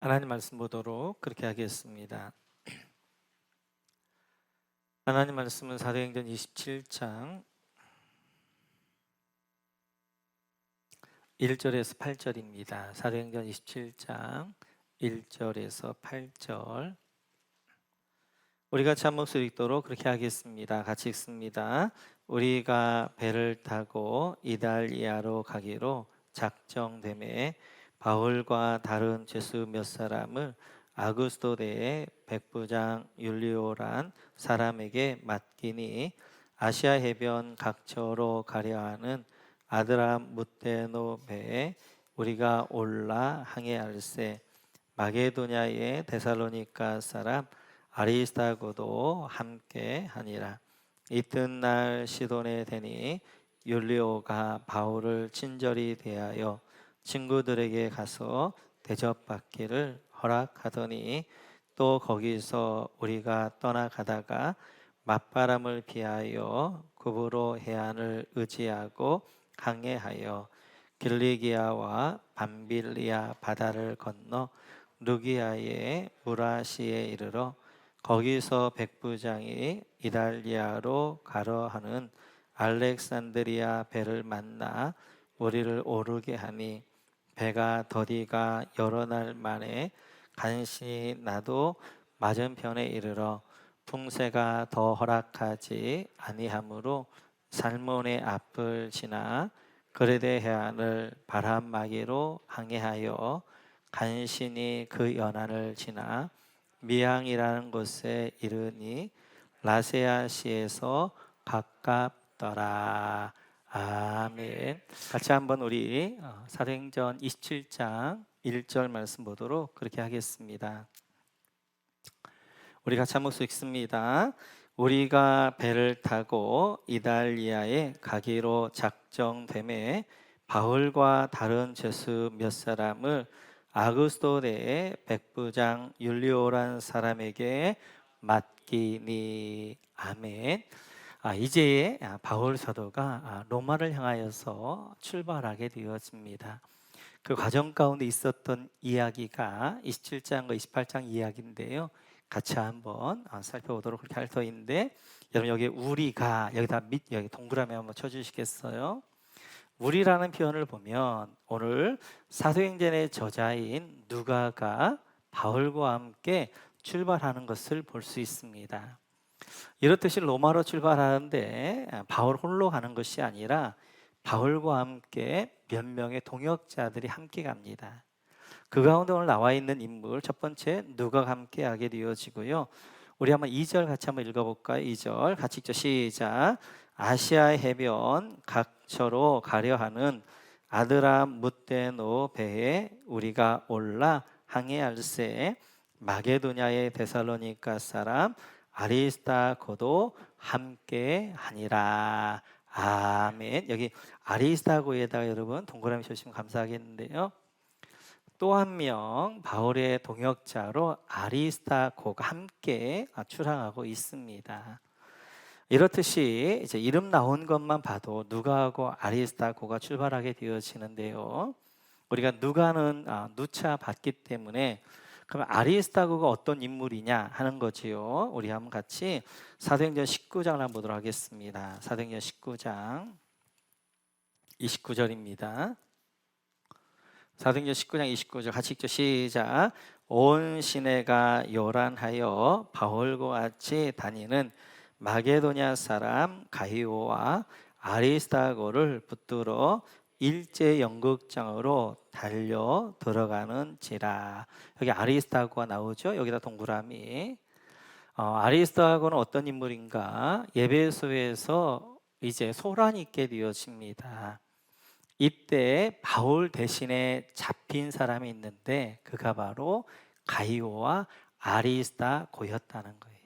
하나님 말씀 보도록 그렇게 하겠습니다. 하나님 말씀은 사도행전 27장 1절에서 8절입니다. 사도행전 27장 1절에서 8절. 우리 같이 한 목소리 읽도록 그렇게 하겠습니다. 같이 읽습니다. 우리가 배를 타고 이달리아로 가기로 작정되매 바울과 다른 죄수 몇 사람을 아그스도대의 백부장 율리오란 사람에게 맡기니 아시아 해변 각처로 가려 하는 아드라무테노 배에 우리가 올라 항해할세. 마게도냐의 데살로니가 사람 아리스타고도 함께 하니라. 이튿날 시돈에 대니 율리오가 바울을 친절히 대하여 친구들에게 가서 대접받기를 허락하더니 또 거기서 우리가 떠나가다가 맞바람을 피하여 구브로 해안을 의지하고 항해하여 길리기아와 밤빌리아 바다를 건너 루기아의 무라시에 이르러 거기서 백부장이 이달리아로 가려 하는 알렉산드리아 배를 만나 우리를 오르게 하니 배가 더디가 여러 날 만에 간신히 나도 맞은편에 이르러 풍세가 더 허락하지 아니하므로 살몬의 앞을 지나 그레데 해안을 바람막이로 항해하여 간신히 그 연안을 지나 미항이라는 곳에 이르니 라세아시에서 가깝더라. 아멘. 같이 한번 우리 사도행전 27장 1절 말씀 보도록 그렇게 하겠습니다. 우리 같이 한 목소리 읽습니다. 우리가 배를 타고 이달리아에 가기로 작정되매 바울과 다른 죄수 몇 사람을 아그스도대의 백부장 율리오란 사람에게 맡기니. 아멘. 이제 바울 사도가 로마를 향하여서 출발하게 되어집니다. 그 과정 가운데 있었던 이야기가 27장과 28장 이야기인데요. 같이 한번 살펴보도록 그렇게 할 터인데, 여러분 여기 우리가 여기다 여기 동그라미 한번 쳐주시겠어요? 우리라는 표현을 보면 오늘 사도행전의 저자인 누가가 바울과 함께 출발하는 것을 볼 수 있습니다. 이렇듯이 로마로 출발하는데 바울 홀로 가는 것이 아니라 바울과 함께 몇 명의 동역자들이 함께 갑니다. 그 가운데 오늘 나와 있는 인물 첫 번째 누가가 함께 하게 되어지고요. 우리 한번 2절 같이 한번 읽어볼까요? 2절 같이 읽죠. 시작. 아시아 해변 각처로 가려 하는 아드라무테노 배에 우리가 올라 항해할세. 마게도냐의 데살로니가 사람 아리스타고도 함께 하니라. 아멘. 여기 아리스타고에다가 여러분 동그라미 쳐주시면 감사하겠는데요. 또 한 명 바울의 동역자로 아리스타고가 함께 출항하고 있습니다. 이렇듯이 이제 이름 나온 것만 봐도 누가하고 아리스타고가 출발하게 되어지는데요. 우리가 누가는 누차 봤기 때문에 그럼 아리스타고가 어떤 인물이냐 하는 거지요. 우리 한번 같이 사도행전 19장을 한번 보도록 하겠습니다. 사도행전 19장 29절입니다. 사도행전 19장 29절 같이 읽죠. 시작. 온 시내가 요란하여 바울과 같이 다니는 마게도냐 사람 가이오와 아리스타고를 붙들어 일제 연극장으로 달려 들어가는지라. 여기 아리스타고가 나오죠. 여기다 동그라미. 아리스타고는 어떤 인물인가? 에베소에서 이제 소란이 있게 되어집니다. 이때 바울 대신에 잡힌 사람이 있는데 그가 바로 가이오와 아리스타고였다는 거예요.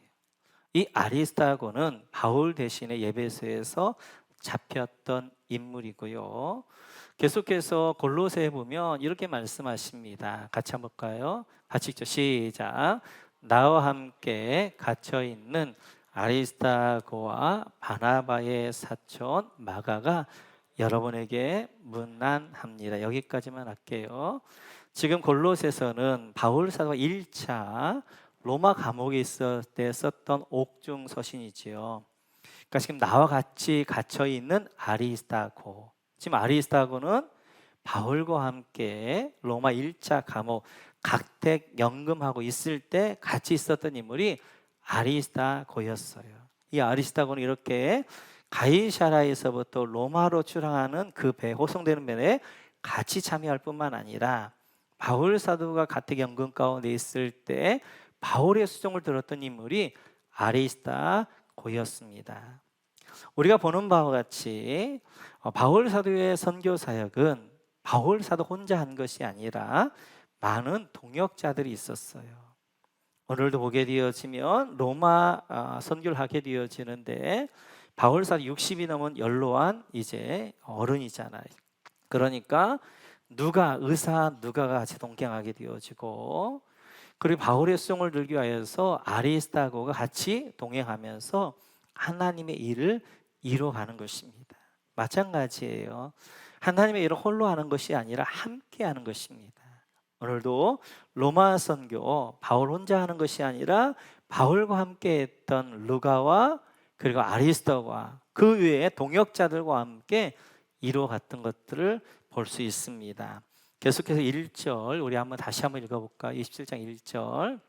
이 아리스타고는 바울 대신에 에베소에서 잡혔던 인물이고요. 계속해서 골로새에 보면 이렇게 말씀하십니다. 같이 한번 볼까요? 같이 읽죠. 시작. 나와 함께 갇혀 있는 아리스타고와 바나바의 사촌 마가가 여러분에게 문안합니다. 여기까지만 할게요. 지금 골로새서는 바울 사도가 1차 로마 감옥에 있을 때 썼던 옥중 서신이지요. 그러니까 지금 나와 같이 갇혀 있는 아리스타고, 지금 아리스타고는 바울과 함께 로마 1차 감옥 각택 연금하고 있을 때 같이 있었던 인물이 아리스타고였어요. 이 아리스타고는 이렇게 가이사라에서부터 로마로 출항하는 그 배, 호송되는 배에 같이 참여할 뿐만 아니라 바울 사도가 가택 연금 가운데 있을 때 바울의 수종을 들었던 인물이 아리스타고였습니다. 우리가 보는 바와 같이 바울 사도의 선교 사역은 바울 사도 혼자 한 것이 아니라 많은 동역자들이 있었어요. 오늘도 보게 되어지면 로마 선교를 하게 되어지는데 바울 사도 60이 넘은 연로한 이제 어른이잖아요. 그러니까 누가가 같이 동행하게 되어지고, 그리고 바울의 수종을 들기 위해서 아리스타고가 같이 동행하면서 하나님의 일을 이루어가는 것입니다. 마찬가지예요. 하나님의 일을 홀로 하는 것이 아니라 함께 하는 것입니다. 오늘도 로마 선교 바울 혼자 하는 것이 아니라 바울과 함께 했던 루가와 그리고 아리스도와 그 외에 동역자들과 함께 이루어갔던 것들을 볼 수 있습니다. 계속해서 1절 우리 다시 한번 읽어볼까? 27장 1절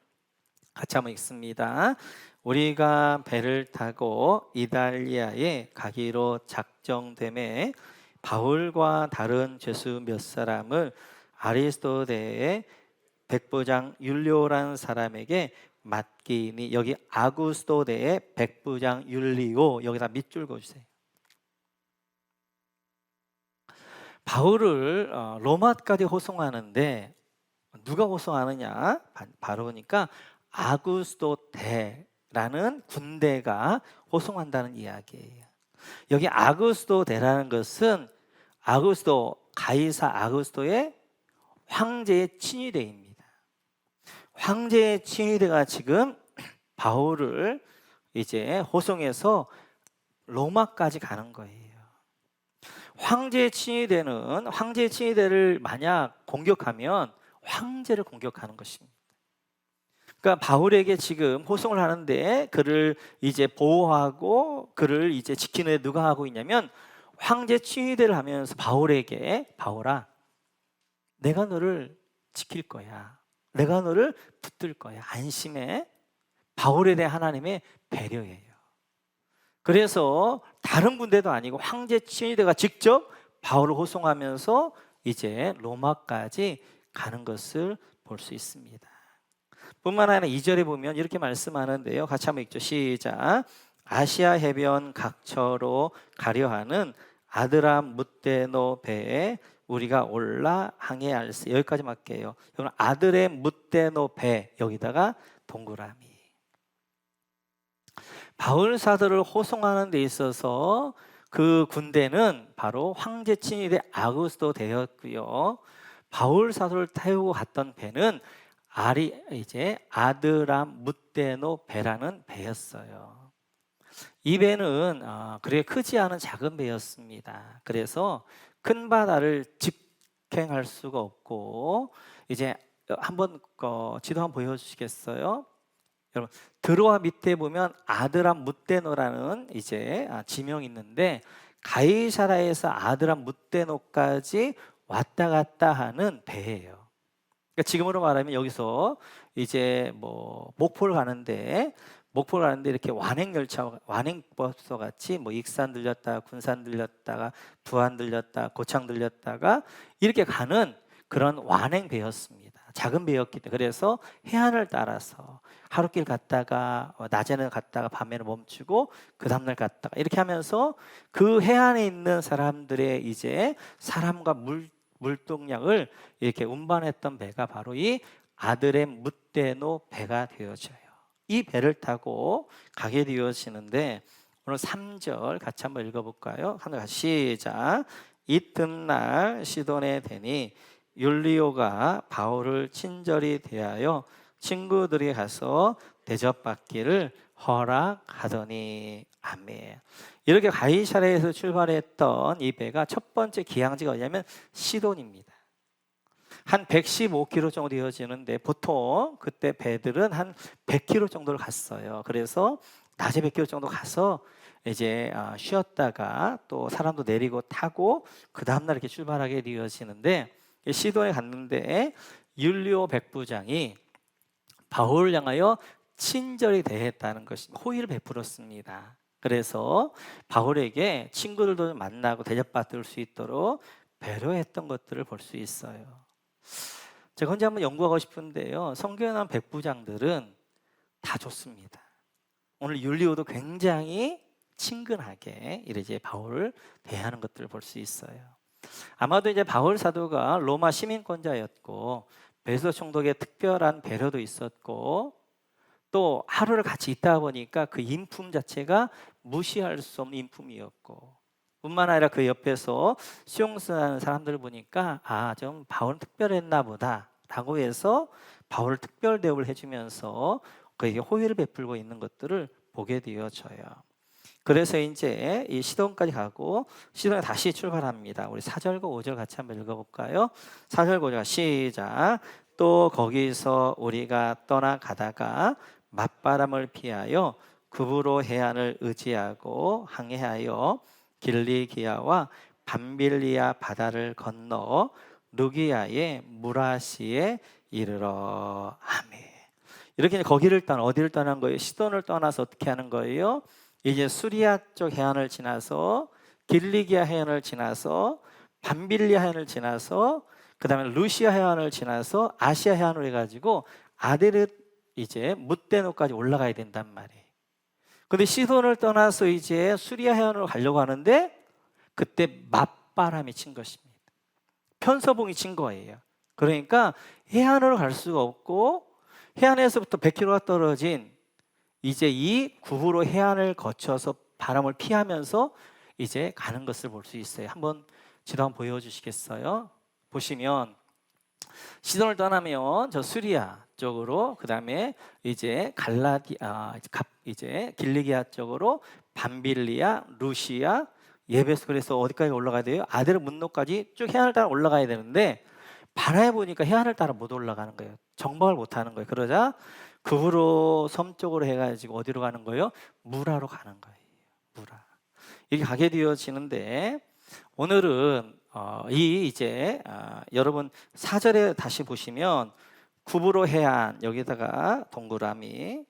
같이 한번 읽습니다. 우리가 배를 타고 이달리아에 가기로 작정됨에 바울과 다른 죄수 몇 사람을 아리스도데의 백부장 율리오라는 사람에게 맡기니, 여기 아구스도데의 백부장 율리오, 여기다 밑줄 그어주세요. 바울을 로마까지 호송하는데 누가 호송하느냐? 바로 보니까 아구스도데라는 군대가 호송한다는 이야기예요. 여기 아구스도데라는 것은 가이사 아구스도의 황제의 친위대입니다. 황제의 친위대가 지금 바울을 이제 호송해서 로마까지 가는 거예요. 황제의 친위대를 만약 공격하면 황제를 공격하는 것입니다. 그러니까 바울에게 지금 호송을 하는데 그를 이제 보호하고 그를 이제 지키는 데 누가 하고 있냐면 황제 친위대를 하면서 바울에게, 바울아, 내가 너를 지킬 거야. 내가 너를 붙들 거야. 안심해. 바울에 대한 하나님의 배려예요. 그래서 다른 군대도 아니고 황제 친위대가 직접 바울을 호송하면서 이제 로마까지 가는 것을 볼 수 있습니다. 뿐만 아니라 2절에 보면 이렇게 말씀하는데요. 같이 한번 읽죠. 시작. 아시아 해변 각처로 가려 하는 아드람 무데노 배에 우리가 올라 항해할세. 여기까지 맞게요. 여러분, 아드레 무데노 배, 여기다가 동그라미. 바울 사도를 호송하는 데 있어서 그 군대는 바로 황제 친위대 아구스도 대였고요. 바울 사도를 태우고 갔던 배는 아드람 무데노 배라는 배였어요. 이 배는 그렇게 크지 않은 작은 배였습니다. 그래서 큰 바다를 직행할 수가 없고, 이제 한번 지도 한번 보여주시겠어요? 여러분, 드로아 밑에 보면 아드람 무데노라는 이제 지명이 있는데 가이사라에서 아드람 무데노까지 왔다 갔다 하는 배예요. 그러니까 지금으로 말하면 여기서 이제 목포를 가는데 이렇게 완행버스 같이 익산 들렸다가 군산 들렸다가 부안 들렸다가 고창 들렸다가 이렇게 가는 그런 완행배였습니다. 작은 배였기 때문에. 그래서 해안을 따라서 하루길 갔다가 낮에는 갔다가 밤에는 멈추고 그 다음날 갔다가 이렇게 하면서 그 해안에 있는 사람들의 이제 사람과 물동량을 이렇게 운반했던 배가 바로 이 아드렘 무데노 배가 되어져요. 이 배를 타고 가게 되어지는데 오늘 3절 같이 한번 읽어볼까요? 하나 시작. 이튿날 시돈에 대니 율리오가 바울을 친절히 대하여 친구들이 가서 대접받기를 허락하더니. 아멘. 이렇게 가이사랴에서 출발했던 이 배가 첫 번째 기항지가 어디냐면 시돈입니다. 한 115km 정도 되어지는데 보통 그때 배들은 한 100km 정도를 갔어요. 그래서 낮에 100km 정도 가서 이제 쉬었다가 또 사람도 내리고 타고 그 다음날 이렇게 출발하게 되어지는데, 시도에 갔는데 율리오 백부장이 바울을 향하여 친절히 대했다는 것이 호의를 베풀었습니다. 그래서 바울에게 친구들도 만나고 대접받을 수 있도록 배려했던 것들을 볼 수 있어요. 제가 혼자 한번 연구하고 싶은데요, 성경에 나온 백부장들은 다 좋습니다. 오늘 율리오도 굉장히 친근하게 이제 바울을 대하는 것들을 볼 수 있어요. 아마도 이제 바울 사도가 로마 시민권자였고 베드로 총독의 특별한 배려도 있었고, 또 하루를 같이 있다 보니까 그 인품 자체가 무시할 수 없는 인품이었고, 뿐만 아니라 그 옆에서 수용하는 사람들을 보니까 좀 바울은 특별했나 보다 라고 해서 바울을 특별 대우를 해주면서 그에게 호의를 베풀고 있는 것들을 보게 되어져요. 그래서 이제 이 시돈까지 가고 시돈에 다시 출발합니다. 우리 4절과 5절 같이 한번 읽어볼까요? 4절 5절 시작. 또 거기서 우리가 떠나가다가 맞바람을 피하여 급으로 해안을 의지하고 항해하여 길리기아와 밤빌리아 바다를 건너 루기아의 무라시에 이르러. 아멘. 이렇게 거기를 어디를 떠난 거예요? 시돈을 떠나서 어떻게 하는 거예요? 이제 수리아 쪽 해안을 지나서 길리기아 해안을 지나서 밤빌리아 해안을 지나서 그 다음에 루시아 해안을 지나서 아시아 해안으로 해가지고 아데르 이제 무데노까지 올라가야 된단 말이에요. 근데 시돈을 떠나서 이제 수리아 해안으로 가려고 하는데 그때 맞바람이 친 것입니다. 편서봉이 친 거예요. 그러니까 해안으로 갈 수가 없고 해안에서부터 100km가 떨어진 이제 이 구부로 해안을 거쳐서 바람을 피하면서 이제 가는 것을 볼 수 있어요. 한번 지도 한번 보여주시겠어요? 보시면 시돈을 떠나면 저 수리아 쪽으로, 그 다음에 이제 이제 길리기아 쪽으로 밤빌리아, 루시아, 예베스, 그래서 어디까지 올라가야 돼요? 아데르 문노까지 쭉 해안을 따라 올라가야 되는데 바람에 보니까 해안을 따라 못 올라가는 거예요. 정박을 못 하는 거예요. 그러자 그후로 섬 쪽으로 해가지고 어디로 가는 거예요? 무라로 가는 거예요. 무라. 이렇게 가게 되어지는데 오늘은 이제 여러분 4절에 다시 보시면 구브로 해안, 여기다가 동그라미,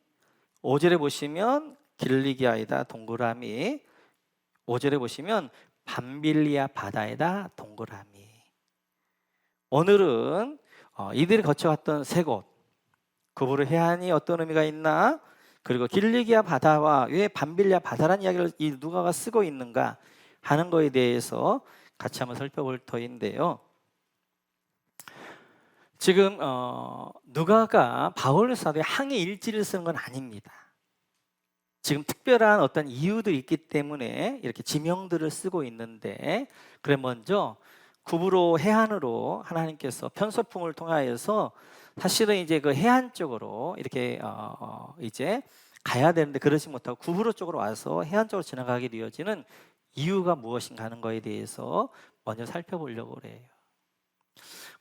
5절에 보시면 길리기아에다 동그라미, 5절에 보시면 밤빌리아 바다에다 동그라미. 오늘은 이들이 거쳐갔던 세 곳, 구브로 해안이 어떤 의미가 있나, 그리고 길리기아 바다와 왜 밤빌리아 바다라는 이야기를 이 누가가 쓰고 있는가 하는 거에 대해서 같이 한번 살펴볼 터인데요. 지금 누가가 바울 사도의 항해 일지를 쓰는 건 아닙니다. 지금 특별한 어떤 이유들이 있기 때문에 이렇게 지명들을 쓰고 있는데, 그래 먼저 구브로 해안으로 하나님께서 편서풍을 통하여서 사실은 이제 그 해안 쪽으로 이렇게 이제 가야 되는데 그러지 못하고 구브로 쪽으로 와서 해안 쪽으로 지나가게 되어지는 이유가 무엇인가 하는 거에 대해서 먼저 살펴보려고 그래요.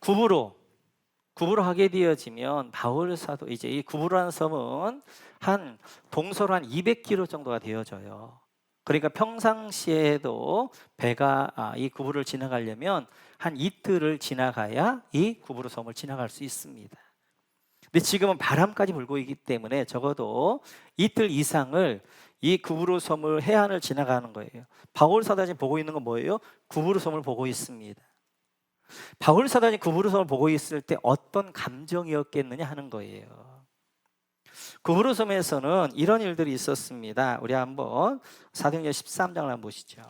구브로 하게 되어지면 바울 사도 이제 이 구브로라는 섬은 한 동서로 한 200km 정도가 되어져요. 그러니까 평상시에도 배가 이 구브로를 지나가려면 한 이틀을 지나가야 이 구브로 섬을 지나갈 수 있습니다. 근데 지금은 바람까지 불고 있기 때문에 적어도 이틀 이상을 이 구브로 섬을 해안을 지나가는 거예요. 바울 사도가 보고 있는 건 뭐예요? 구브로 섬을 보고 있습니다. 바울 사도가 구브로 섬을 보고 있을 때 어떤 감정이었겠느냐 하는 거예요. 구브로 섬에서는 이런 일들이 있었습니다. 우리 한번 사도행전 13장을 한번 보시죠.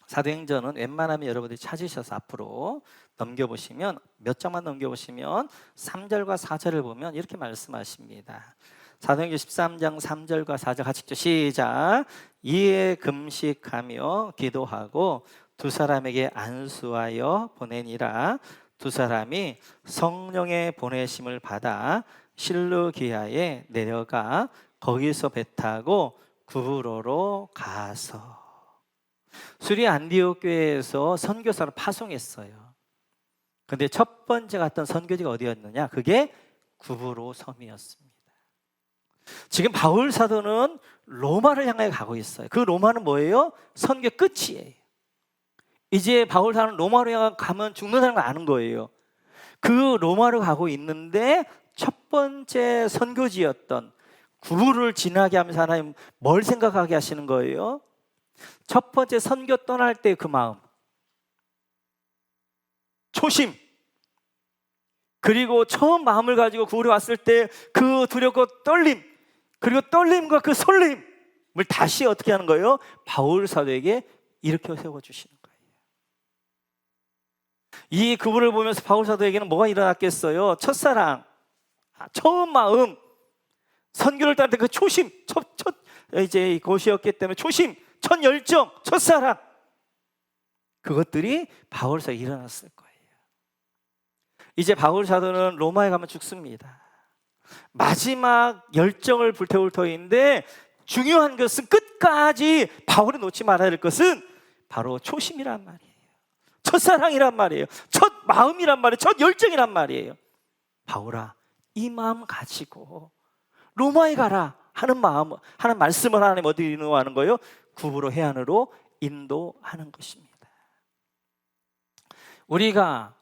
사도행전은 웬만하면 여러분들이 찾으셔서 앞으로 넘겨보시면, 몇 장만 넘겨보시면 3절과 4절을 보면 이렇게 말씀하십니다. 사도행전 13장 3절과 4절 같이 읽죠. 시작. 이에 금식하며 기도하고 두 사람에게 안수하여 보내니라. 두 사람이 성령의 보내심을 받아 실루기아에 내려가 거기서 배 타고 구브로로 가서. 수리 안디옥 교회에서 선교사를 파송했어요. 근데 첫 번째 갔던 선교지가 어디였느냐? 그게 구브로 섬이었습니다. 지금 바울 사도는 로마를 향해 가고 있어요. 그 로마는 뭐예요? 선교 끝이에요. 이제 바울 사도는 로마로 향해 가면 죽는다는 걸 아는 거예요. 그 로마로 가고 있는데 첫 번째 선교지였던 구브를 지나게 하면서 하나님 뭘 생각하게 하시는 거예요? 첫 번째 선교 떠날 때 그 마음, 초심, 그리고 처음 마음을 가지고 구울에 왔을 때 그 두렵고 떨림, 그리고 떨림과 그 설렘을 다시 어떻게 하는 거예요? 바울 사도에게 일으켜 세워주시는 거예요. 이 구울을 보면서 바울 사도에게는 뭐가 일어났겠어요? 첫사랑, 처음 마음, 선교를 따를 때 그 초심, 이제 곳이었기 때문에 초심, 첫 열정, 첫사랑, 그것들이 바울 사도에 일어났을 거예요. 이제 바울 사도는 로마에 가면 죽습니다. 마지막 열정을 불태울 터인데 중요한 것은 끝까지 바울이 놓지 말아야 할 것은 바로 초심이란 말이에요. 첫사랑이란 말이에요. 첫 마음이란 말이에요. 첫 열정이란 말이에요. 바울아, 이 마음 가지고 로마에 가라 하는 마음, 하는 말씀을 하나님 어디로 인도하는 거예요? 구브로 해안으로 인도하는 것입니다. 우리가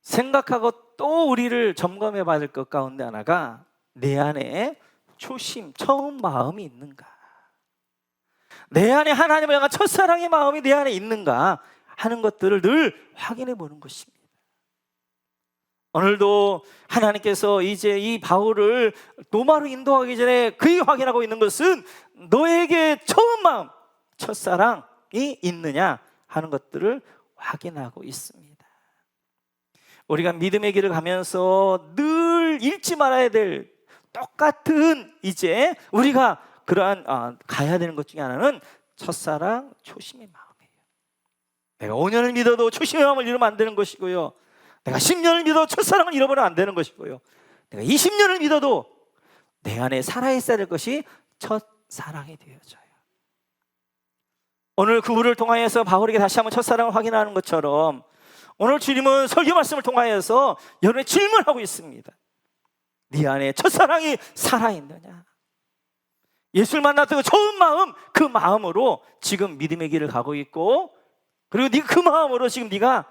생각하고 또 우리를 점검해 봐야 될 것 가운데 하나가 내 안에 초심, 처음 마음이 있는가? 내 안에 하나님을 향한 첫사랑의 마음이 내 안에 있는가 하는 것들을 늘 확인해 보는 것입니다. 오늘도 하나님께서 이제 이 바울을 로마로 인도하기 전에 그이 확인하고 있는 것은 너에게 처음 마음, 첫사랑이 있느냐 하는 것들을 확인하고 있습니다. 우리가 믿음의 길을 가면서 늘 잃지 말아야 될 똑같은 이제 우리가 그러한 가야 되는 것 중에 하나는 첫사랑, 초심의 마음이에요. 내가 5년을 믿어도 초심의 마음을 잃으면 안 되는 것이고요. 내가 10년을 믿어도 첫사랑을 잃어버리면 안 되는 것이고요. 내가 20년을 믿어도 내 안에 살아있어야 될 것이 첫사랑이 되어져요. 오늘 구부를 통하여서 바울에게 다시 한번 첫사랑을 확인하는 것처럼 오늘 주님은 설교 말씀을 통하여서 여러분의 질문하고 있습니다. 네 안에 첫사랑이 살아있느냐? 예수를 만났던 그 처음 마음, 그 마음으로 지금 믿음의 길을 가고 있고, 그리고 네가 그 마음으로 지금 네가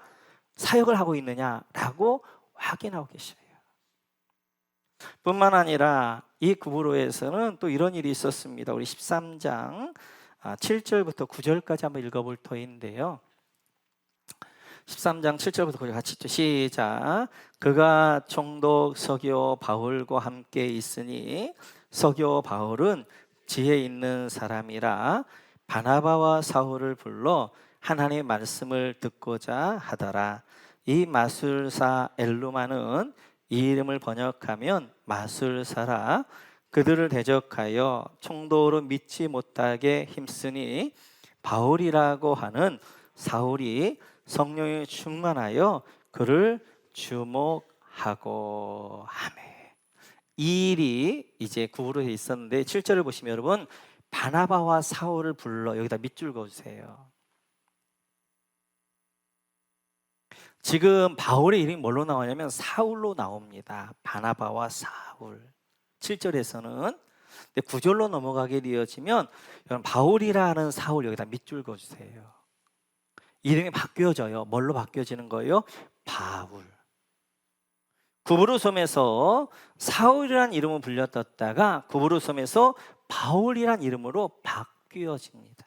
사역을 하고 있느냐라고 확인하고 계셔요. 뿐만 아니라 이 구브로에서는 또 이런 일이 있었습니다. 우리 13장 7절부터 9절까지 한번 읽어볼 터인데요. 13장 7절부터 9절 같이 읽죠. 시작. 그가 총독 서기오 바울과 함께 있으니 서기오 바울은 지혜 있는 사람이라 바나바와 사울을 불러 하나님의 말씀을 듣고자 하더라. 이 마술사 엘루마는 이 이름을 번역하면 마술사라. 그들을 대적하여 총독으로 믿지 못하게 힘쓰니 바울이라고 하는 사울이 성령에 충만하여 그를 주목하고 하매. 이 일이 이제 구브로에 있었는데 7절을 보시면 여러분 바나바와 사울을 불러 여기다 밑줄 그어주세요. 지금 바울의 이름이 뭘로 나오냐면 사울로 나옵니다. 바나바와 사울. 7절에서는. 근데 9절로 넘어가게 되어지면 여러분 바울이라는 사울 여기다 밑줄 그어주세요. 이름이 바뀌어져요. 뭘로 바뀌어지는 거예요? 바울. 구브로 섬에서 사울이라는 이름을 불렸다가 구브로 섬에서 바울이라는 이름으로 바뀌어집니다.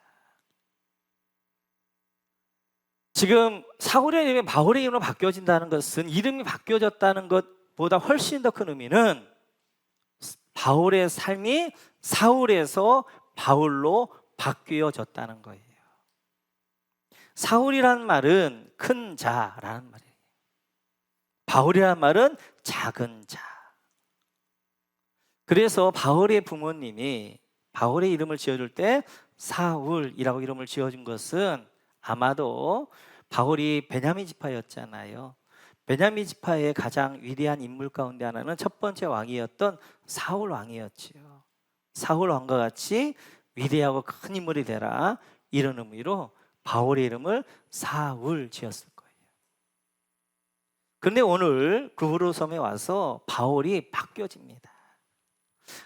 지금 사울의 이름이 바울의 이름으로 바뀌어진다는 것은 이름이 바뀌어졌다는 것보다 훨씬 더 큰 의미는 바울의 삶이 사울에서 바울로 바뀌어졌다는 거예요. 사울이라는 말은 큰 자라는 말이에요. 바울이라는 말은 작은 자. 그래서 바울의 부모님이 바울의 이름을 지어줄 때 사울이라고 이름을 지어준 것은 아마도 바울이 베냐민 지파였잖아요. 베냐민 지파의 가장 위대한 인물 가운데 하나는 첫 번째 왕이었던 사울 왕이었지요. 사울 왕과 같이 위대하고 큰 인물이 되라, 이런 의미로 바울의 이름을 사울 지었을 거예요. 그런데 오늘 구브로 섬에 와서 바울이 바뀌어집니다.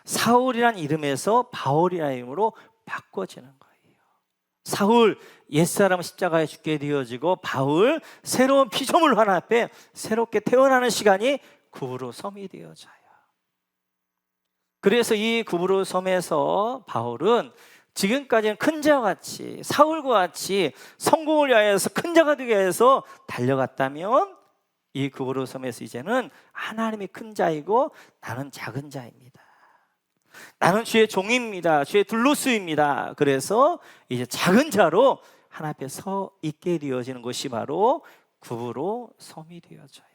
사울이란 이름에서 바울이라는 이름으로 바꿔지는 거예요. 사울 옛사람 십자가에 죽게 되어지고 바울 새로운 피조물 하나 앞에 새롭게 태어나는 시간이 구브로 섬이 되어져요. 그래서 이 구브로 섬에서 바울은 지금까지는 큰 자와 같이 사울과 같이 성공을 위하여서 큰 자가 되기 위해서 달려갔다면 이 구브로 섬에서 이제는 하나님이 큰 자이고 나는 작은 자입니다. 나는 주의 종입니다. 주의 둘로스입니다. 그래서 이제 작은 자로 하나님 앞에 서 있게 되어지는 것이 바로 구브로 섬이 되어져요.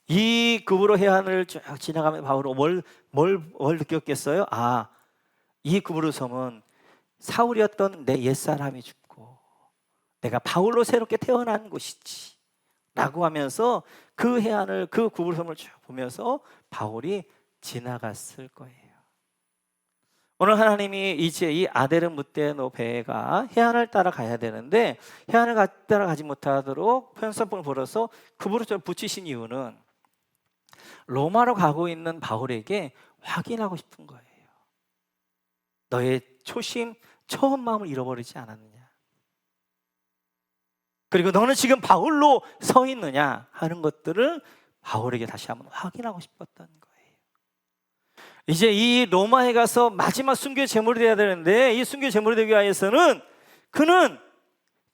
이 구브로 해안을 쭉 지나가면 바울은 뭘 느꼈겠어요? 이 구브로 섬은 사울이었던 내 옛사람이 죽고 내가 바울로 새롭게 태어난 곳이지 라고 하면서 그 해안을, 그 구브로 섬을 쭉 보면서 바울이 지나갔을 거예요. 오늘 하나님이 이제 이 아데르 무테노 배가 해안을 따라가야 되는데 해안을 따라가지 못하도록 편선봉을 벌어서 구브로 섬을 붙이신 이유는 로마로 가고 있는 바울에게 확인하고 싶은 거예요. 너의 초심, 처음 마음을 잃어버리지 않았느냐? 그리고 너는 지금 바울로 서 있느냐? 하는 것들을 바울에게 다시 한번 확인하고 싶었던 거예요. 이제 이 로마에 가서 마지막 순교의 제물이 되어야 되는데 이 순교의 제물이 되기 위해서는 그는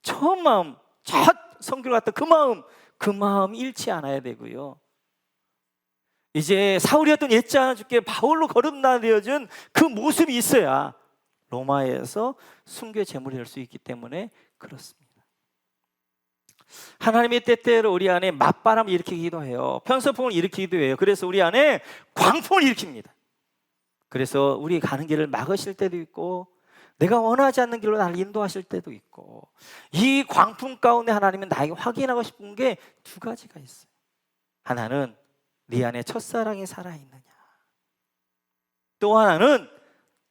처음 마음, 첫 선교를 갔던 그 마음 잃지 않아야 되고요. 이제 사울이었던 옛자 주께 바울로 거듭나되어진 그 모습이 있어야 로마에서 순교의 제물이 될 수 있기 때문에 그렇습니다. 하나님의 때때로 우리 안에 맞바람을 일으키기도 해요. 편서풍을 일으키기도 해요. 그래서 우리 안에 광풍을 일으킵니다. 그래서 우리 가는 길을 막으실 때도 있고 내가 원하지 않는 길로 나를 인도하실 때도 있고 이 광풍 가운데 하나님은 나에게 확인하고 싶은 게 두 가지가 있어요. 하나는 네 안에 첫사랑이 살아있느냐, 또 하나는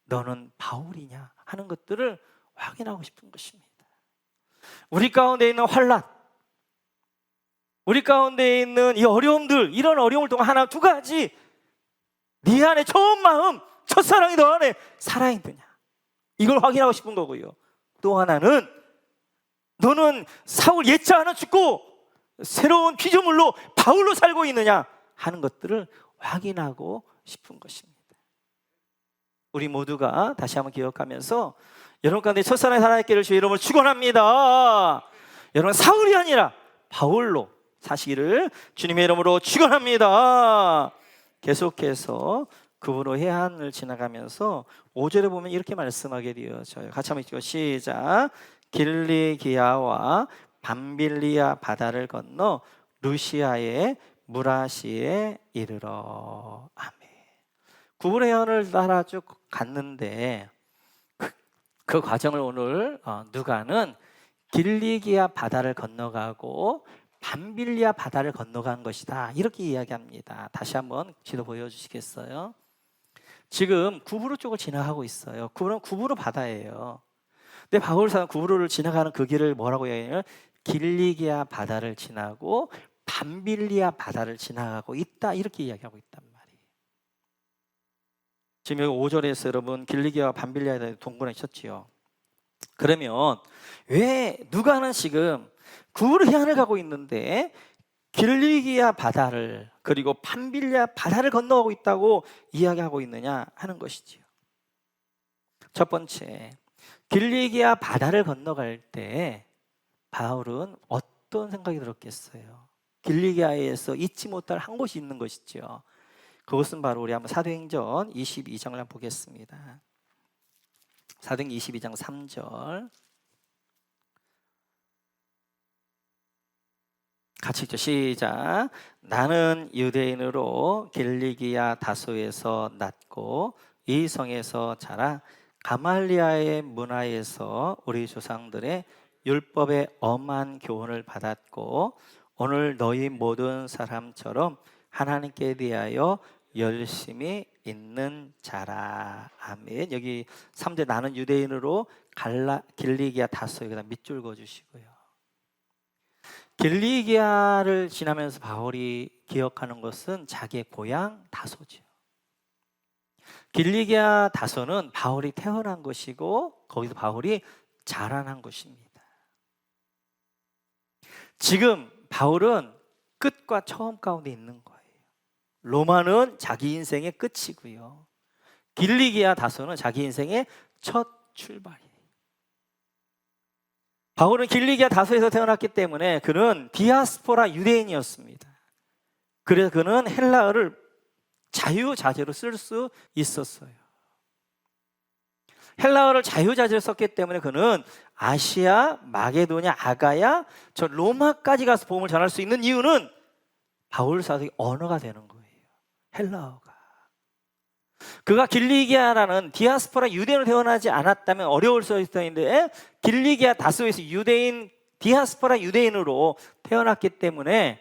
너는 바울이냐 하는 것들을 확인하고 싶은 것입니다. 우리 가운데 있는 환난, 우리 가운데 있는 이 어려움들, 이런 어려움을 통한 하나 두 가지, 네 안에 처음 마음, 첫사랑이 너 안에 살아있느냐, 이걸 확인하고 싶은 거고요. 또 하나는 너는 사울 옛자는 죽고 새로운 피조물로 바울로 살고 있느냐 하는 것들을 확인하고 싶은 것입니다. 우리 모두가 다시 한번 기억하면서 여러분 가운데 첫사랑이 살아있기를 주의 이름으로 축원합니다. 여러분 사울이 아니라 바울로 사시기를 주님의 이름으로 축원합니다. 계속해서 그분으로 해안을 지나가면서 5절에 보면 이렇게 말씀하게 되어져요. 같이 한번 읽죠. 시작. 길리기아와 밤빌리아 바다를 건너 루시아의 무라시에 이르러. 아멘. 구브로 해안을 따라 쭉 갔는데 그 과정을 오늘 누가는 길리기아 바다를 건너가고 밤빌리아 바다를 건너간 것이다 이렇게 이야기합니다. 다시 한번 지도 보여주시겠어요? 지금 구브로 쪽을 지나가고 있어요. 구브로는 구브로 바다예요. 근데 바울사는 구브로를 지나가는 그 길을 뭐라고 이야기해요? 길리기아 바다를 지나고 밤빌리아 바다를 지나가고 있다 이렇게 이야기하고 있단 말이에요. 지금 여기 5절에서 여러분 길리기아와 밤빌리아에 대해 동분해 쳤지요. 그러면 왜 누가는 지금 구브로 해안을 가고 있는데 길리기아 바다를 그리고 밤빌리아 바다를 건너가고 있다고 이야기하고 있느냐 하는 것이지요. 첫 번째, 길리기아 바다를 건너갈 때 바울은 어떤 생각이 들었겠어요? 길리기아에서 잊지 못할 한 곳이 있는 것이죠. 그것은 바로 우리 한번 사도행전 22장을 한번 보겠습니다. 사도행전 22장 3절 같이 읽죠. 시작. 나는 유대인으로 길리기아 다소에서 났고 이 성에서 자라 가말리아의 문화에서 우리 조상들의 율법의 엄한 교훈을 받았고 오늘 너희 모든 사람처럼 하나님께 대하여 열심히 있는 자라. 아멘. 여기 3절 나는 유대인으로 길리기아 다소에 밑줄 그어주시고요. 길리기아를 지나면서 바울이 기억하는 것은 자기의 고향 다소죠. 길리기아 다소는 바울이 태어난 곳이고 거기서 바울이 자라난 곳입니다. 지금 바울은 끝과 처음 가운데 있는 거예요. 로마는 자기 인생의 끝이고요. 길리기아 다소는 자기 인생의 첫 출발이에요. 바울은 길리기아 다소에서 태어났기 때문에 그는 디아스포라 유대인이었습니다. 그래서 그는 헬라어를 자유자재로 쓸 수 있었어요. 헬라어를 자유자재로 썼기 때문에 그는 아시아, 마게도냐, 아가야, 저 로마까지 가서 복음을 전할 수 있는 이유는 바울 사도의 언어가 되는 거예요. 헬라어가. 그가 길리기아라는 디아스포라 유대인으로 태어나지 않았다면 어려울 수 있었는데 길리기아 다소에서 유대인, 디아스포라 유대인으로 태어났기 때문에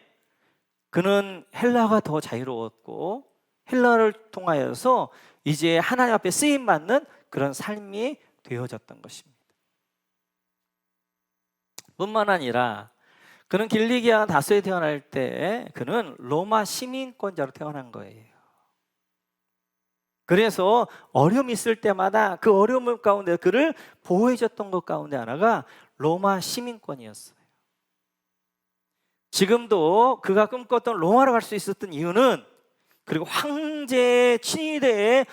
그는 헬라어가 더 자유로웠고 헬라어를 통하여서 이제 하나님 앞에 쓰임받는 그런 삶이 되어졌던 것입니다. 뿐만 아니라 그는 길리기아 다소에 태어날 때 그는 로마 시민권자로 태어난 거예요. 그래서 어려움이 있을 때마다 그 어려움 가운데 그를 보호해줬던 것 가운데 하나가 로마 시민권이었어요. 지금도 그가 꿈꿨던 로마로 갈 수 있었던 이유는, 그리고 황제 친위대의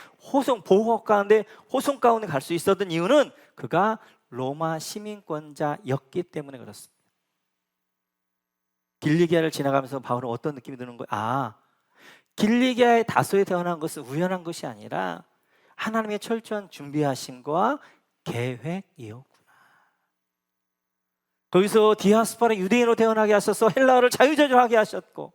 보호 가운데 호송 가운데 갈 수 있었던 이유는 그가 로마 시민권자였기 때문에 그렇습니다. 길리기아를 지나가면서 바울은 어떤 느낌이 드는 거예요? 길리기아의 다소에 태어난 것은 우연한 것이 아니라 하나님의 철저한 준비하심과 계획이었구나. 거기서 디아스포라 유대인으로 태어나게 하셔서 헬라어를 자유자재로 하게 하셨고,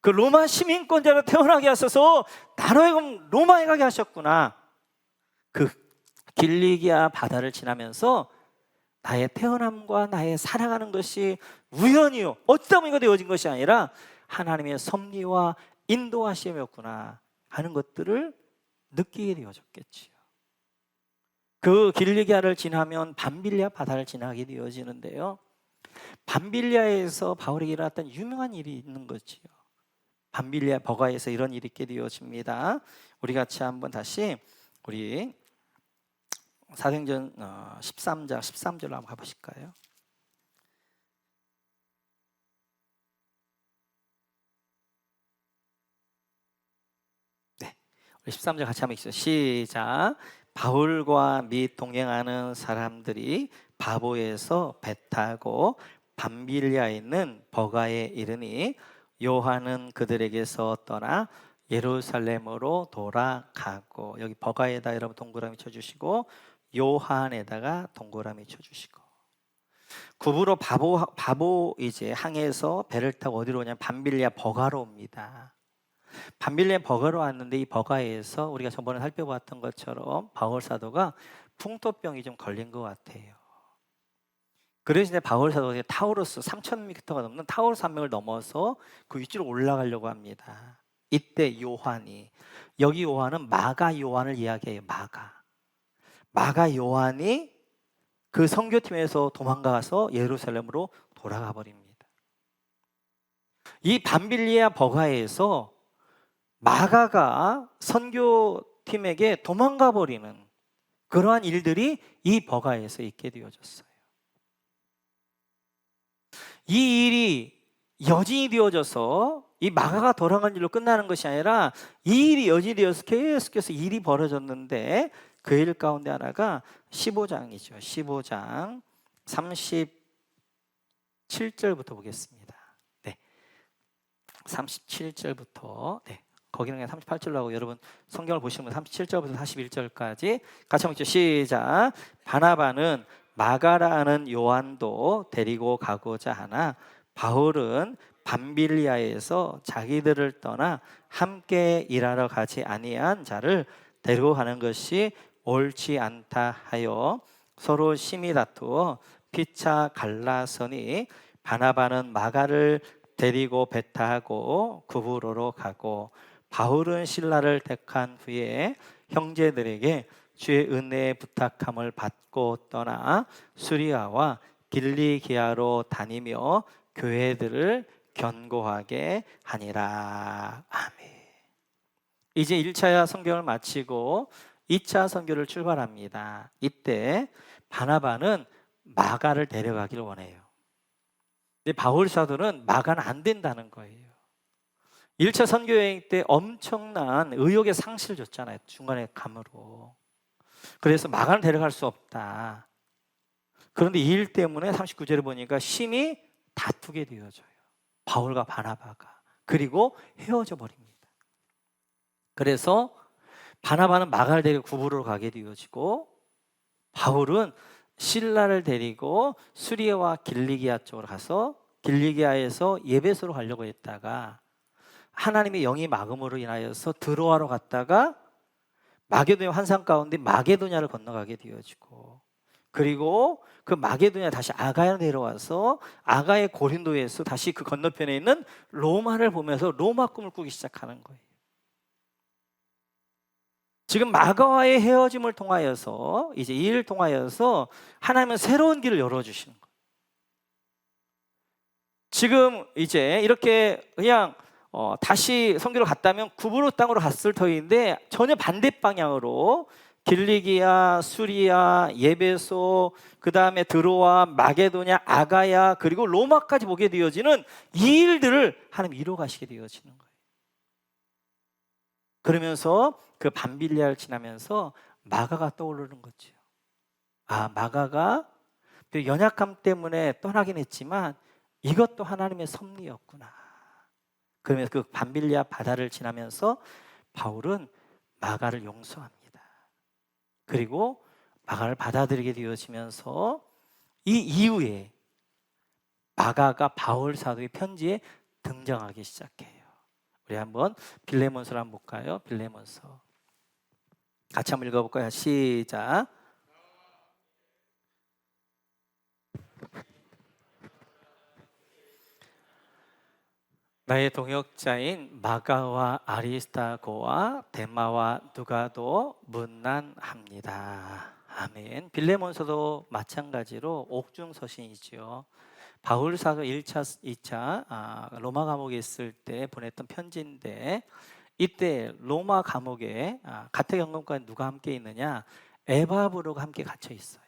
그 로마 시민권자로 태어나게 하셔서 나로 로마에 가게 하셨구나. 그 길리기아 바다를 지나면서 나의 태어남과 나의 살아가는 것이 우연이요, 어쩌다 보니까 되어진 것이 아니라 하나님의 섭리와 인도하심이었구나 하는 것들을 느끼게 되어졌겠지요. 그 길리기아를 지나면 밤빌리아 바다를 지나게 되어지는데요, 밤빌리아에서 바울에게 일어났던 유명한 일이 있는 거지요. 밤빌리아 버가에서 이런 일이 있게 되어집니다. 우리 같이 한번 다시 우리 사도행전 13장 13절로 한번 가보실까요? 네, 우리 13절 같이 한번 읽죠. 시작. 바울과 및 동행하는 사람들이 바보에서 배 타고 밤빌리아에 있는 버가에 이르니 요한은 그들에게서 떠나 예루살렘으로 돌아가고, 여기 버가에다 여러분 동그라미 쳐주시고 요한에다가 동그라미 쳐주시고, 구부로 바보 이제 항해에서 배를 타고 어디로 오냐면 밤빌리아 버가로 옵니다. 밤빌리아 버가로 왔는데 이 버가에서 우리가 저번에 살펴봤던 것처럼 바울 사도가 풍토병이 좀 걸린 것 같아요. 그래서 이제 바울 사도가 타우루스 3,000m가 넘는 타우루스 산맥을 넘어서 그 위쪽으로 올라가려고 합니다. 이때 요한이, 여기 요한은 마가 요한을 이야기해요. 마가 요한이 그 선교팀에서 도망가서 예루살렘으로 돌아가 버립니다. 이 밤빌리아 버가에서 마가가 선교팀에게 도망가 버리는 그러한 일들이 이 버가에서 있게 되어졌어요. 이 일이 여진이 되어져서 이 마가가 돌아간 일로 끝나는 것이 아니라 이 일이 여진이 되어서 계속해서 일이 벌어졌는데 그 일 가운데 하나가 15장이죠. 15장 37절부터 보겠습니다. 네, 37절부터, 네, 거기는 그냥 38절로 하고 여러분 성경을 보시면 37절부터 41절까지 같이 한번 읽죠. 시작. 바나바는 마가라는 요한도 데리고 가고자 하나 바울은 밤빌리아에서 자기들을 떠나 함께 일하러 가지 아니한 자를 데리고 가는 것이 옳지 않다 하여 서로 심히 다투어 피차 갈라서니 바나바는 마가를 데리고 배타하고 구브로로 가고 바울은 신라를 택한 후에 형제들에게 주의 은혜에 부탁함을 받고 떠나 수리아와 길리기아로 다니며 교회들을 견고하게 하니라. 아멘. 이제 1차 선교를 마치고 2차 선교를 출발합니다. 이때 바나바는 마가를 데려가기를 원해요. 근데 바울 사도는 마가는 안 된다는 거예요. 1차 선교 여행 때 엄청난 의욕의 상실을 줬잖아요. 중간에 감으로. 그래서 마가는 데려갈 수 없다. 그런데 이 일 때문에 39절에 보니까 심히 다투게 되어져요. 바울과 바나바가. 그리고 헤어져 버립니다. 그래서 바나바는 마가를 데리고 구부로로 가게 되어지고, 바울은 실라를 데리고 수리아와 길리기아 쪽으로 가서 길리기아에서 예배소로 가려고 했다가 하나님의 영이 막음으로 인하여서 드로아로 갔다가 마게도냐 환상 가운데 마게도냐를 건너가게 되어지고, 그리고 그 마게도냐 다시 아가야로 내려와서 아가의 고린도에서 다시 그 건너편에 있는 로마를 보면서 로마 꿈을 꾸기 시작하는 거예요. 지금 마가와의 헤어짐을 통하여서, 이제 이 일을 통하여서 하나님은 새로운 길을 열어주시는 거예요. 지금 이제 이렇게 그냥 다시 선교를 갔다면 구브로 땅으로 갔을 터인데 전혀 반대 방향으로 길리기아, 수리아, 예베소, 그 다음에 드로아, 마게도냐, 아가야, 그리고 로마까지 보게 되어지는 이 일들을 하나님 이루어 가시게 되어지는 거예요. 그러면서 그 밤빌리아를 지나면서 마가가 떠오르는 거죠. 아, 마가가 그 연약함 때문에 떠나긴 했지만 이것도 하나님의 섭리였구나. 그러면서 그 밤빌리아 바다를 지나면서 바울은 마가를 용서합니다. 그리고 마가를 받아들이게 되어지면서 이 이후에 마가가 바울 사도의 편지에 등장하기 시작해요. 우리 한번 빌레몬서를 한번 볼까요? 빌레몬서 같이 한번 읽어볼까요? 시작. 나의 동역자인 마가와 아리스타고와 데마와 누가도 문난합니다. 아멘. 빌레몬서도 마찬가지로 옥중서신이죠. 바울 사도 1차, 2차 로마 감옥에 있을 때 보냈던 편지인데, 이때 로마 감옥에 가택연금과에 누가 함께 있느냐? 에바브로가 함께 갇혀 있어요.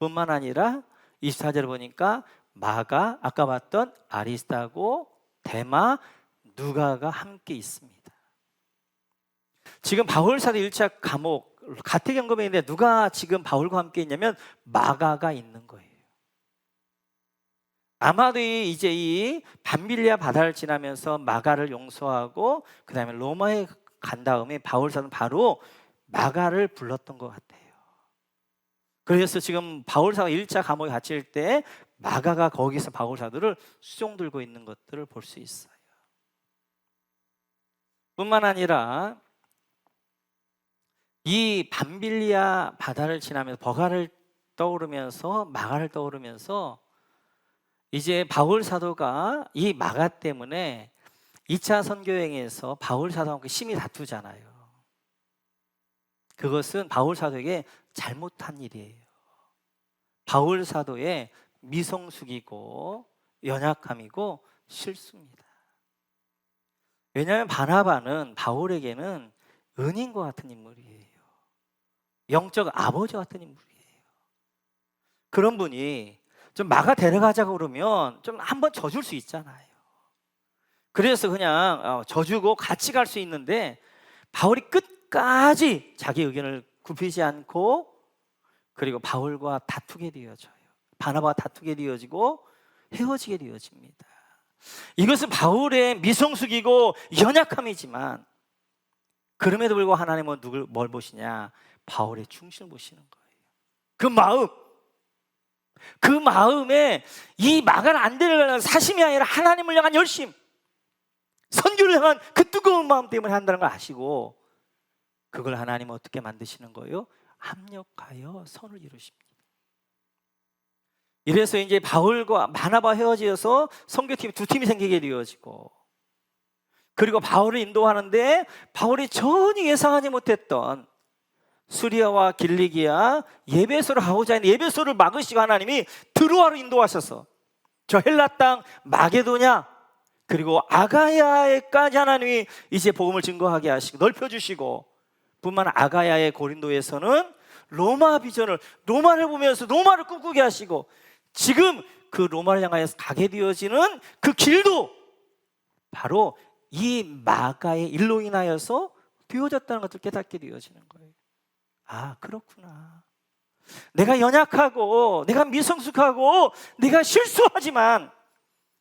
뿐만 아니라 24절을 보니까 마가, 아까 봤던 아리스타고, 데마, 누가가 함께 있습니다. 지금 바울 사도 1차 감옥 가택연금에 있는데 누가 지금 바울과 함께 있냐면 마가가 있는 거예요. 아마도 이제 이 밤빌리아 바다를 지나면서 마가를 용서하고 그 다음에 로마에 간 다음에 바울 사도는 바로 마가를 불렀던 것 같아요. 그래서 지금 바울 사도 1차 감옥에 갇힐 때 마가가 거기서 바울 사도를 수종 들고 있는 것들을 볼 수 있어요. 뿐만 아니라 이 밤빌리아 바다를 지나면서 버가를 떠오르면서 마가를 떠오르면서 이제 바울 사도가 이 마가 때문에 2차 선교여행에서 바울 사도와 심히 다투잖아요. 그것은 바울 사도에게 잘못한 일이에요. 바울 사도의 미성숙이고 연약함이고 실수입니다. 왜냐하면 바나바는 바울에게는 은인과 같은 인물이에요. 영적 아버지 같은 인물이에요. 그런 분이 좀 마가 데려가자고 그러면 좀 한번 져줄 수 있잖아요. 그래서 그냥 져주고 같이 갈 수 있는데 바울이 끝까지 자기 의견을 굽히지 않고, 그리고 바울과 다투게 되어져요. 바나바와 다투게 되어지고 헤어지게 되어집니다. 이것은 바울의 미성숙이고 연약함이지만, 그럼에도 불구하고 하나님은 뭘 보시냐? 바울의 충신을 보시는 거예요. 그 마음에 이 마가를 안 데려가는 사심이 아니라 하나님을 향한 열심, 선교를 향한 그 뜨거운 마음 때문에 한다는 걸 아시고, 그걸 하나님은 어떻게 만드시는 거예요? 합력하여 선을 이루십니다. 이래서 이제 바울과 바나바 헤어져서 선교팀 두 팀이 생기게 되어지고, 그리고 바울을 인도하는데 바울이 전혀 예상하지 못했던 수리아와 길리기아, 예배소를 가고자 했는데 예배소를 막으시고 하나님이 드로아로 인도하셔서 저 헬라 땅 마게도냐 그리고 아가야에까지 하나님이 이제 복음을 증거하게 하시고 넓혀주시고, 뿐만 아가야의 고린도에서는 로마 비전을, 로마를 보면서 로마를 꿈꾸게 하시고, 지금 그 로마를 향하여서 가게 되어지는 그 길도 바로 이 마가의 일로 인하여서 되어졌다는 것을 깨닫게 되어지는 거예요. 아, 그렇구나. 내가 연약하고 내가 미성숙하고 내가 실수하지만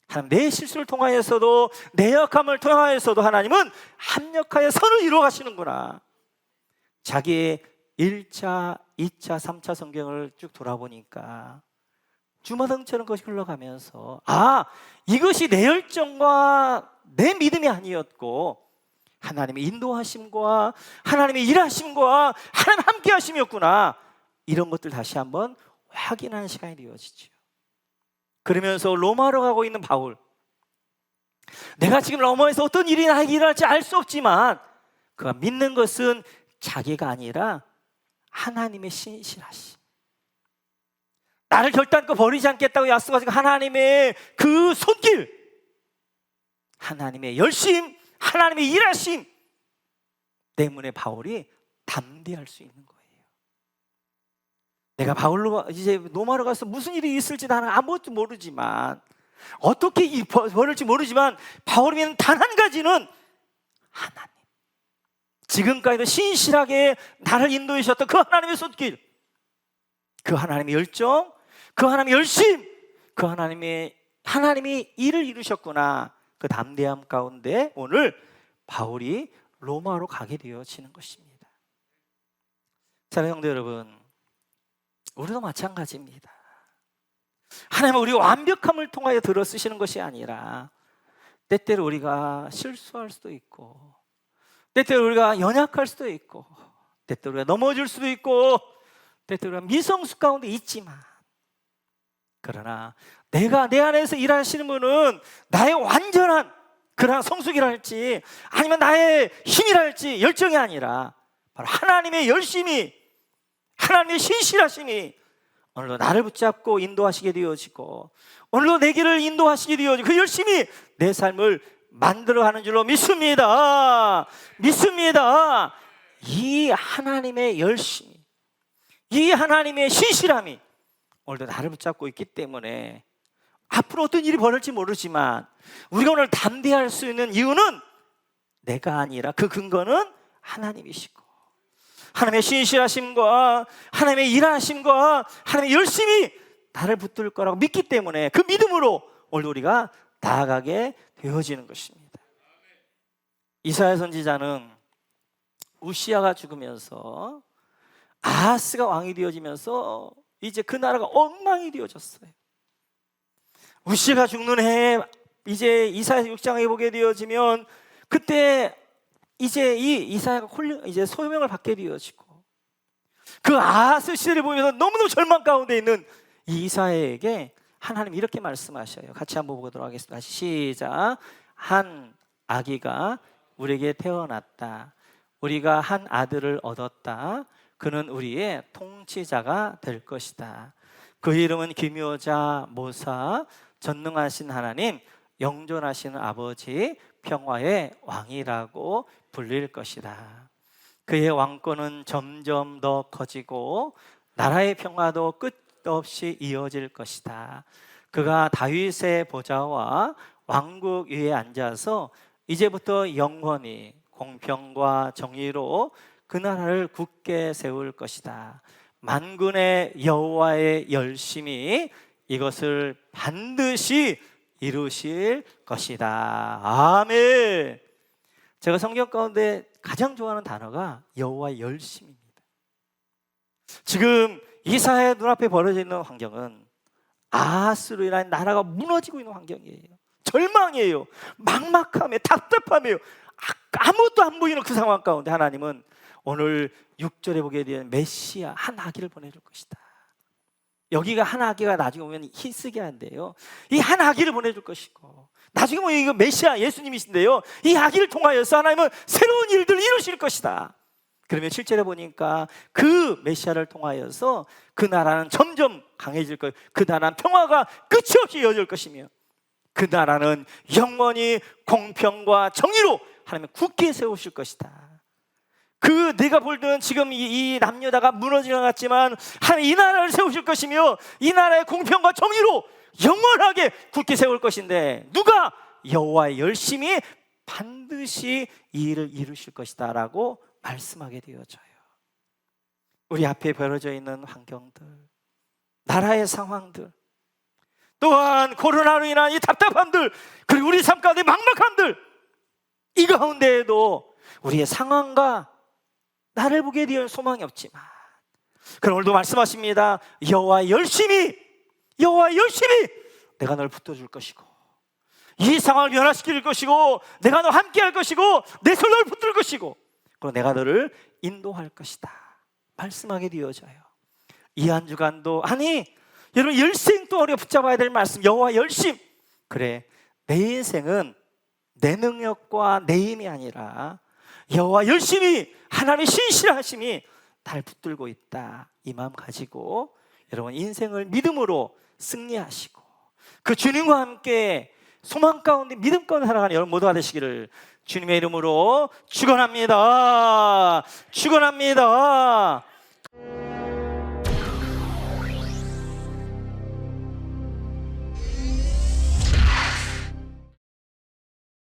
하나님, 내 실수를 통하여서도 내 약함을 통하여서도 하나님은 합력하여 선을 이루어 가시는구나. 자기의 1차, 2차, 3차 성경을 쭉 돌아보니까 주마등처럼 그것이 흘러가면서, 아, 이것이 내 열정과 내 믿음이 아니었고 하나님의 인도하심과 하나님의 일하심과 하나님 함께 하심이었구나. 이런 것들 다시 한번 확인하는 시간이 되어지죠. 그러면서 로마로 가고 있는 바울, 내가 지금 로마에서 어떤 일이 나에게 일어날지 알 수 없지만 그가 믿는 것은 자기가 아니라 하나님의 신실하심, 나를 결단코 버리지 않겠다고 약속하신 하나님의 그 손길, 하나님의 열심, 하나님의 일하심 때문에 바울이 담대할 수 있는 거예요. 내가 바울로 이제 로마로 가서 무슨 일이 있을지 나는 아무것도 모르지만, 어떻게 벌을지 모르지만 바울이 단 한 가지는 하나님, 지금까지도 신실하게 나를 인도해 주셨던 그 하나님의 손길, 그 하나님의 열정, 그 하나님의 열심, 그 하나님이 일을 이루셨구나. 그 담대함 가운데 오늘 바울이 로마로 가게 되어지는 것입니다. 사랑하는 성도 여러분, 우리도 마찬가지입니다. 하나님은 우리 완벽함을 통하여 들어 쓰시는 것이 아니라 때때로 우리가 실수할 수도 있고, 때때로 우리가 연약할 수도 있고, 때때로 우리가 넘어질 수도 있고, 때때로 우리가 미성숙 가운데 있지만, 그러나 내가 내 안에서 일하시는 분은 나의 완전한 그러한 성숙이랄지 아니면 나의 힘이랄지 열정이 아니라 바로 하나님의 열심이, 하나님의 신실하심이 오늘도 나를 붙잡고 인도하시게 되어지고, 오늘도 내 길을 인도하시게 되어지고, 그 열심히 내 삶을 만들어가는 줄로 믿습니다. 믿습니다. 이 하나님의 열심이, 이 하나님의 신실함이 오늘도 나를 붙잡고 있기 때문에 앞으로 어떤 일이 벌어질지 모르지만 우리가 오늘 담대할 수 있는 이유는 내가 아니라 그 근거는 하나님이시고, 하나님의 신실하심과 하나님의 일하심과 하나님의 열심히 나를 붙들 거라고 믿기 때문에 그 믿음으로 오늘 우리가 나아가게 되어지는 것입니다. 이사야 선지자는 우시야가 죽으면서 아하스가 왕이 되어지면서 이제 그 나라가 엉망이 되어졌어요. 우시야가 죽는 해에 이제 이사야 6장에 보게 되어지면 그때 이제 이 이사야가 이제 소명을 받게 되어지고, 그 아하스 시대를 보면서 너무너무 절망 가운데 있는 이 이사야에게 하나님 이렇게 말씀하셔요. 같이 한번 보도록 하겠습니다. 시작. 한 아기가 우리에게 태어났다. 우리가 한 아들을 얻었다. 그는 우리의 통치자가 될 것이다. 그 이름은 기묘자, 모사, 전능하신 하나님, 영존하시는 아버지, 평화의 왕이라고 불릴 것이다. 그의 왕권은 점점 더 커지고 나라의 평화도 끝없이 이어질 것이다. 그가 다윗의 보좌와 왕국 위에 앉아서 이제부터 영원히 공평과 정의로 그 나라를 굳게 세울 것이다. 만군의 여호와의 열심이 이것을 반드시 이루실 것이다. 아멘. 제가 성경 가운데 가장 좋아하는 단어가 여호와의 열심입니다. 지금 이사야의 눈앞에 벌어져 있는 환경은 아하스로 인한 나라가 무너지고 있는 환경이에요. 절망이에요. 막막함에 답답함이에요. 아무것도 안 보이는 그 상황 가운데 하나님은 오늘 6절에 보게 되는 메시아 한 아기를 보내줄 것이다. 여기가 한 아기가 나중에 보면 희쓰게 한대요. 이 한 아기를 보내줄 것이고, 나중에 보면 이거 메시아 예수님이신데요, 이 아기를 통하여서 하나님은 새로운 일들을 이루실 것이다. 그러면 실제로 보니까 그 메시아를 통하여서 그 나라는 점점 강해질 거예요. 그 나라는 평화가 끝이 없이 이어질 것이며 그 나라는 영원히 공평과 정의로 하나님은 굳게 세우실 것이다. 그 내가 볼던 지금 이 남유다가 무너지는 것 같지만 하나님 이 나라를 세우실 것이며 이 나라의 공평과 정의로 영원하게 굳게 세울 것인데 누가? 여호와의 열심히 반드시 이 일을 이루실 것이다 라고 말씀하게 되어져요. 우리 앞에 벌어져 있는 환경들, 나라의 상황들, 또한 코로나로 인한 이 답답함들, 그리고 우리 삶 가운데 막막함들, 이 가운데에도 우리의 상황과 나를 보기에 대한 소망이 없지만 그럼 오늘도 말씀하십니다. 여호와 열심히 내가 널 붙들어줄 것이고 이 상황을 변화시킬 것이고 내가 너 함께 할 것이고 내 손을 널 붙들 것이고 그리고 내가 너를 인도할 것이다 말씀하게 되어져요. 이 한 주간도 여러분 일생 동안 우리가 붙잡아야 될 말씀, 여호와 열심. 그래, 내 인생은 내 능력과 내 힘이 아니라 여호와 열심히 하나님의 신실하심이 날 붙들고 있다. 이 마음 가지고 여러분 인생을 믿음으로 승리하시고 그 주님과 함께 소망 가운데 믿음 가운데 살아가는 여러분 모두가 되시기를 주님의 이름으로 축원합니다.